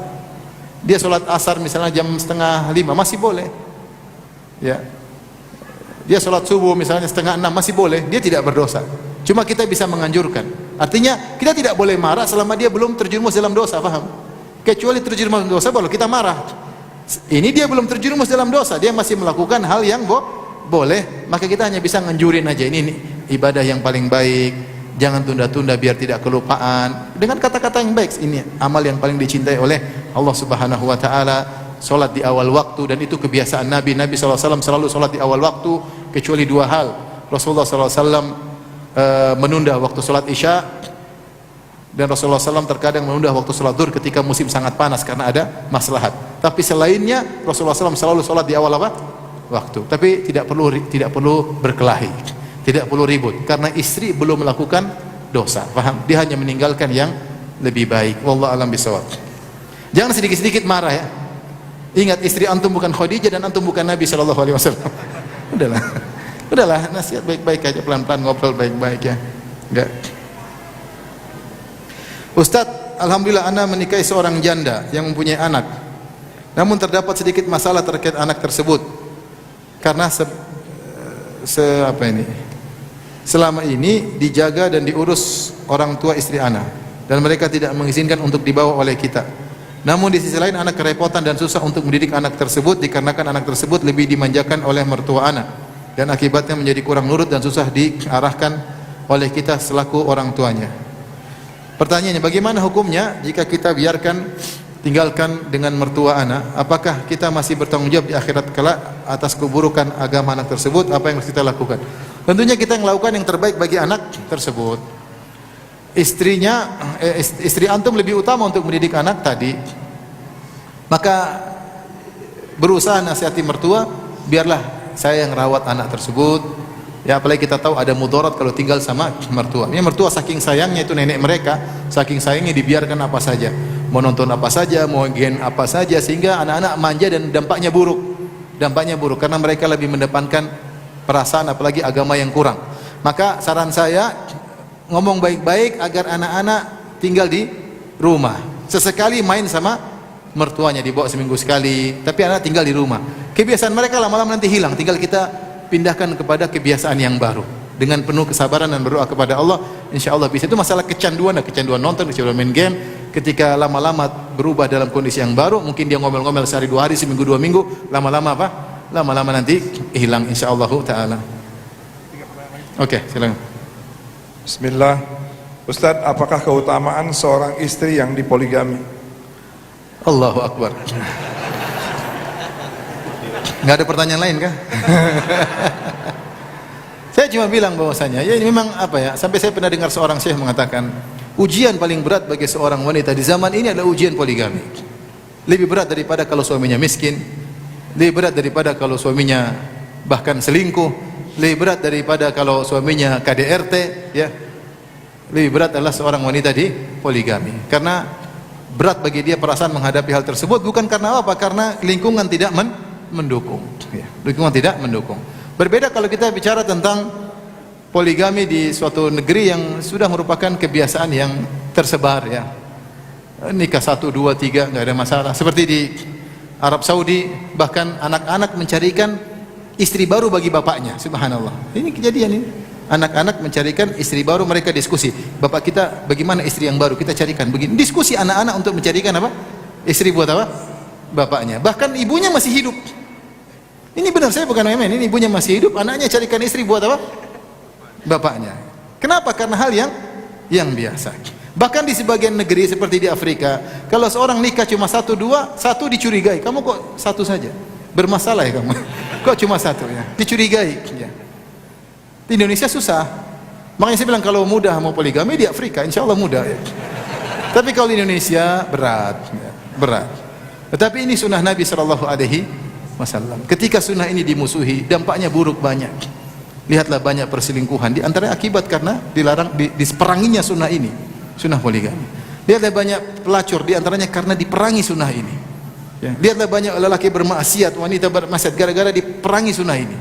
Speaker 1: Dia sholat asar misalnya jam 4:30, masih boleh. Ya, dia sholat subuh misalnya 5:30, masih boleh. Dia tidak berdosa. Cuma kita bisa menganjurkan. Artinya kita tidak boleh marah selama dia belum terjerumus dalam dosa, paham? Kecuali terjerumus dalam dosa baru kita marah. Ini dia belum terjerumus dalam dosa, dia masih melakukan hal yang boleh, maka kita hanya bisa nganjurin aja, ini ibadah yang paling baik. Jangan tunda-tunda biar tidak kelupaan. Dengan kata-kata yang baik, ini amal yang paling dicintai oleh Allah Subhanahu wa taala. Salat di awal waktu, dan itu kebiasaan Nabi. Nabi SAW selalu salat di awal waktu, kecuali dua hal. Rasulullah SAW menunda waktu salat Isya, dan Rasulullah SAW terkadang menunda waktu salat Zuhur ketika musim sangat panas karena ada maslahat. Tapi selainnya Rasulullah SAW selalu salat di awal apa? Waktu. Tapi tidak perlu berkelahi, tidak perlu ribut, karena istri belum melakukan dosa, paham? Dia hanya meninggalkan yang lebih baik. Wallahu a'lam bishawab. Jangan sedikit-sedikit marah ya. Ingat, istri antum bukan Khadijah dan antum bukan Nabi sallallahu alaihi wasallam. Udahlah, nasihat baik-baik aja, pelan-pelan ngobrol baik-baik ya. Enggak. Ustaz, alhamdulillah ana menikahi seorang janda yang mempunyai anak. Namun terdapat sedikit masalah terkait anak tersebut. Karena selama ini dijaga dan diurus orang tua istri anak, dan mereka tidak mengizinkan untuk dibawa oleh kita. Namun di sisi lain anak kerepotan dan susah untuk mendidik anak tersebut dikarenakan anak tersebut lebih dimanjakan oleh mertua anak, dan akibatnya menjadi kurang nurut dan susah diarahkan oleh kita selaku orang tuanya. Pertanyaannya, bagaimana hukumnya jika kita biarkan tinggalkan dengan mertua anak? Apakah kita masih bertanggung jawab di akhirat kelak atas keburukan agama anak tersebut? Apa yang harus kita lakukan? Tentunya kita melakukan yang terbaik bagi anak tersebut. Istri antum lebih utama untuk mendidik anak tadi, maka berusaha nasihati mertua, biarlah saya yang rawat anak tersebut. Ya, apalagi kita tahu ada mudarat kalau tinggal sama mertua. Ya, mertua saking sayangnya, itu nenek mereka, saking sayangnya dibiarkan apa saja, mau nonton apa saja, mau gen apa saja, sehingga anak-anak manja dan dampaknya buruk karena mereka lebih mendepankan perasaan, apalagi agama yang kurang. Maka saran saya, ngomong baik-baik agar anak-anak tinggal di rumah. Sesekali main sama mertuanya, dibawa seminggu sekali, tapi anak tinggal di rumah. Kebiasaan mereka lama-lama nanti hilang, tinggal kita pindahkan kepada kebiasaan yang baru. Dengan penuh kesabaran dan berdoa kepada Allah, insya Allah bisa. Itu masalah kecanduan nonton, kecanduan main game. Ketika lama-lama berubah dalam kondisi yang baru, mungkin dia ngomel-ngomel sehari 2 hari, seminggu 2 minggu, lama-lama apa? Lama-lama nanti hilang insya Allah taala. Oke, silakan.
Speaker 3: Bismillah. Ustaz, apakah keutamaan seorang istri yang dipoligami?
Speaker 1: Allahu Akbar. Nggak ada pertanyaan lain kah? Saya cuma bilang bahwasanya, ya ini memang apa ya, sampai saya pernah dengar seorang syekh mengatakan, ujian paling berat bagi seorang wanita di zaman ini adalah ujian poligami. Lebih berat daripada kalau suaminya miskin, lebih berat daripada kalau suaminya bahkan selingkuh, lebih berat daripada kalau suaminya KDRT, ya. Lebih berat adalah seorang wanita di poligami. Karena berat bagi dia perasaan menghadapi hal tersebut, bukan karena apa? Karena lingkungan tidak mendukung, ya. Lingkungan tidak mendukung. Berbeda kalau kita bicara tentang poligami di suatu negeri yang sudah merupakan kebiasaan yang tersebar, ya. Nikah 1, 2, 3 nggak ada masalah. Seperti di Arab Saudi, bahkan anak-anak mencarikan istri baru bagi bapaknya. Subhanallah. Ini kejadian ini. Anak-anak mencarikan istri baru, mereka diskusi. Bapak kita bagaimana istri yang baru? Kita carikan begini. Diskusi anak-anak untuk mencarikan apa? Istri buat apa? Bapaknya. Bahkan ibunya masih hidup. Ini benar, saya bukan main-main. Ini ibunya masih hidup, anaknya carikan istri buat apa? Bapaknya. Kenapa? Karena hal yang biasa. Bahkan di sebagian negeri seperti di Afrika, kalau seorang nikah cuma satu dua, satu dicurigai. Kamu kok satu saja? Bermasalah ya kamu? Kok cuma satu ya? Dicurigai. Ya. Di Indonesia susah. Makanya saya bilang kalau mudah mau poligami di Afrika, insya Allah mudah. Ya. Tapi kalau di Indonesia berat, ya. Berat. Tetapi ini sunnah Nabi Shallallahu Alaihi Wasallam. Ketika sunnah ini dimusuhi, dampaknya buruk banyak. Lihatlah banyak perselingkuhan. Di antara akibat karena dilarang, diperanginya sunnah ini, sunnah poligami. Lihatlah banyak pelacur. Di antaranya karena diperangi sunnah ini. Ya. Lihatlah banyak lelaki bermaksiat, wanita bermaksiat gara-gara diperangi sunnah ini.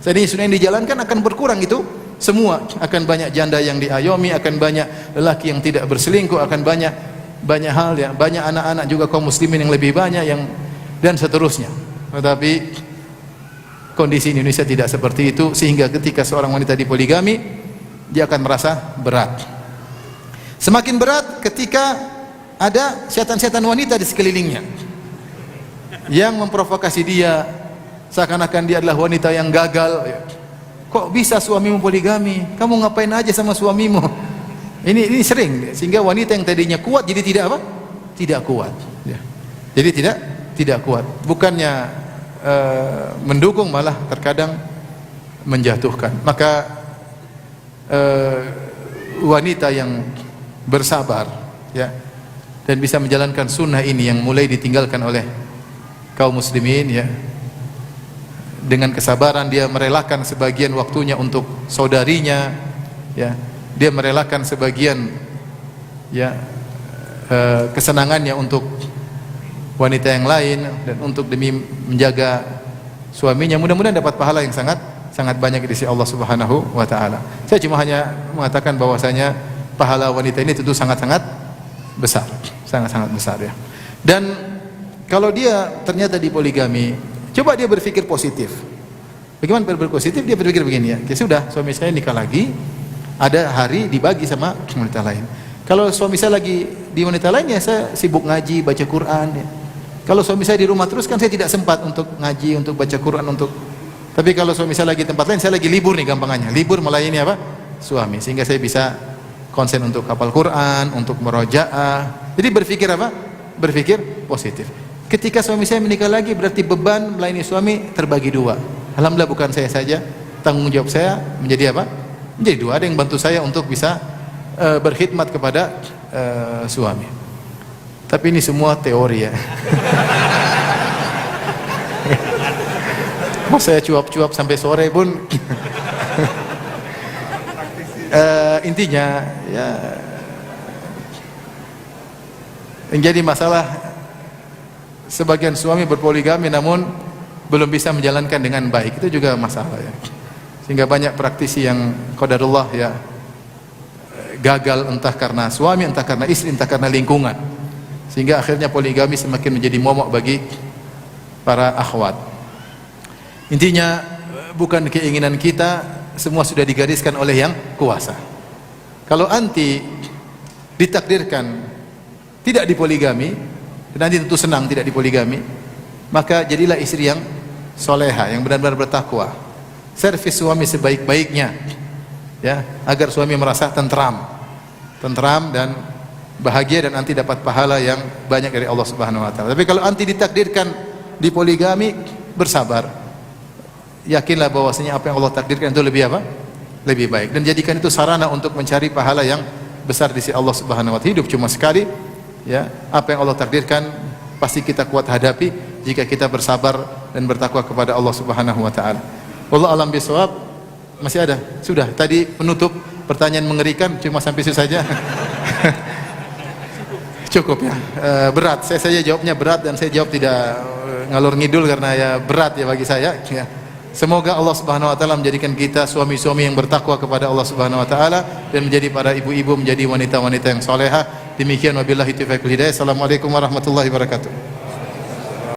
Speaker 1: Seandainya sunnah ini dijalankan akan berkurang itu semua. Akan banyak janda yang diayomi, akan banyak lelaki yang tidak berselingkuh, akan banyak hal ya, banyak anak-anak juga kaum muslimin yang lebih banyak yang dan seterusnya. Tetapi kondisi Indonesia tidak seperti itu, sehingga ketika seorang wanita dipoligami dia akan merasa berat. Semakin berat ketika ada setan-setan wanita di sekelilingnya yang memprovokasi dia seakan-akan dia adalah wanita yang gagal. Kok bisa suamimu poligami? Kamu ngapain aja sama suamimu? Ini sering, sehingga wanita yang tadinya kuat jadi tidak apa? Tidak kuat. Ya. Jadi tidak kuat. Bukannya mendukung, malah terkadang menjatuhkan. Maka wanita yang bersabar, ya, dan bisa menjalankan sunnah ini yang mulai ditinggalkan oleh kaum muslimin, ya, dengan kesabaran dia merelakan sebagian waktunya untuk saudarinya, ya. Dia merelakan sebagian ya kesenangannya untuk wanita yang lain dan untuk demi menjaga suaminya. Mudah-mudahan dapat pahala yang sangat banyak di sisi Allah Subhanahu wa taala. Saya cuma hanya mengatakan bahwasanya pahala wanita ini tentu sangat-sangat besar, sangat-sangat besar ya. Dan kalau dia ternyata dipoligami, coba dia berpikir positif. Bagaimana berpikir positif? Dia berpikir begini ya, sudah suami saya nikah lagi, ada hari dibagi sama wanita lain. Kalau suami saya lagi di wanita lain, ya saya sibuk ngaji, baca Quran ya. Kalau suami saya di rumah terus, kan saya tidak sempat untuk ngaji, untuk baca Quran, untuk. Tapi kalau suami saya lagi tempat lain, saya lagi libur nih gampangannya. Libur melayani apa? Suami. Sehingga saya bisa konsen untuk hafal Quran, untuk murojaah. Jadi berpikir apa? Berpikir positif. Ketika suami saya menikah lagi, berarti beban melayani suami terbagi dua. Alhamdulillah bukan saya saja, tanggung jawab saya menjadi apa? Menjadi dua. Ada yang bantu saya untuk bisa berkhidmat kepada suami. Tapi ini semua teori ya. Mau saya cuap-cuap sampai sore pun. Intinya ya, yang jadi masalah sebagian suami berpoligami namun belum bisa menjalankan dengan baik, itu juga masalah ya. Sehingga banyak praktisi yang qadarullah ya gagal, entah karena suami, entah karena istri, entah karena lingkungan, sehingga akhirnya poligami semakin menjadi momok bagi para akhwat. Intinya bukan keinginan kita, semua sudah digariskan oleh yang kuasa. Kalau anti ditakdirkan tidak dipoligami, dan nanti tentu senang tidak dipoligami, maka jadilah istri yang soleha, yang benar-benar bertakwa. Servis suami sebaik-baiknya, ya, agar suami merasa tentram dan bahagia, dan nanti dapat pahala yang banyak dari Allah Subhanahu wa taala. Tapi kalau anti ditakdirkan dipoligami, bersabar. Yakinlah bahwasanya apa yang Allah takdirkan itu lebih apa? Lebih baik, dan jadikan itu sarana untuk mencari pahala yang besar di sisi Allah Subhanahu wa taala. Hidup cuma sekali, ya. Apa yang Allah takdirkan pasti kita kuat hadapi jika kita bersabar dan bertakwa kepada Allah Subhanahu wa taala. Wallahu a'lam bishawab. Masih ada? Sudah. Tadi penutup pertanyaan mengerikan, cuma sampai situ saja. Cukup ya. Berat. Saya saja jawabnya berat, dan saya jawab tidak ngalor ngidul karena ya berat ya bagi saya. Ya. Semoga Allah Subhanahu wa taala menjadikan kita suami-suami yang bertakwa kepada Allah Subhanahu wa taala, dan menjadi para ibu-ibu menjadi wanita-wanita yang salehah. Demikian wabillahi taufiq wal hidayah. Assalamualaikum warahmatullahi wabarakatuh.